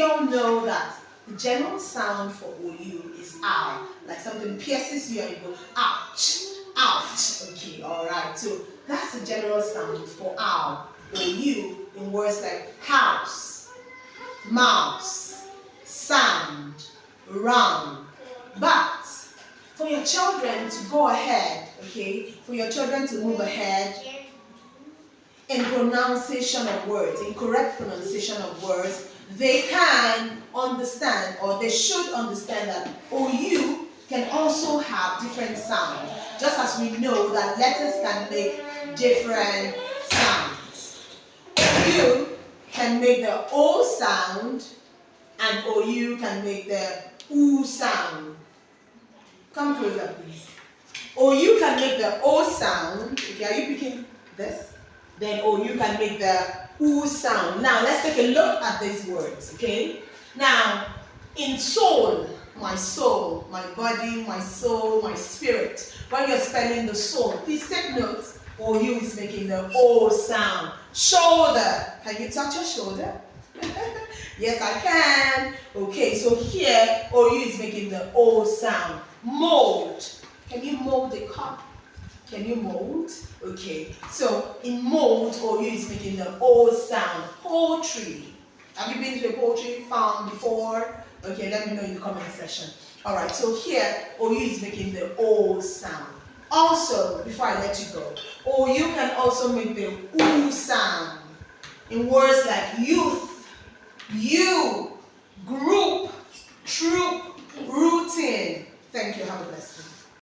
we all know that the general sound for OU is ow. Like something pierces you and you go, ouch, ouch. Okay, alright. So that's the general sound for ow, OU, in words like house, mouse, sound, round. But for your children to go ahead, okay, for your children to move ahead in pronunciation of words, in correct pronunciation of words, they can understand, or they should understand, that OU can also have different sounds, just as we know that letters can make different sounds. OU can make the O sound, and OU can make the U sound. Come closer, please. OU can make the O sound. Okay, are you picking this? Then OU can make the U sound. Now, let's take a look at these words, okay? Now, in soul, my body, my soul, my spirit, when you're spelling the soul, please take note, OU is making the O sound. Shoulder, can you touch your shoulder? Yes, I can. Okay, so here, OU is making the O sound. Mold, can you mold a cup? Can you mold? Okay, so in mold, OU is making the O sound. Poultry, have you been to a poultry farm before? Okay, let me know in the comment section. Alright, so here, OU is making the O sound. Also, before I let you go, OU can also make the U sound in words like youth, you, group, troop, routine. Thank you. Have a blessed day.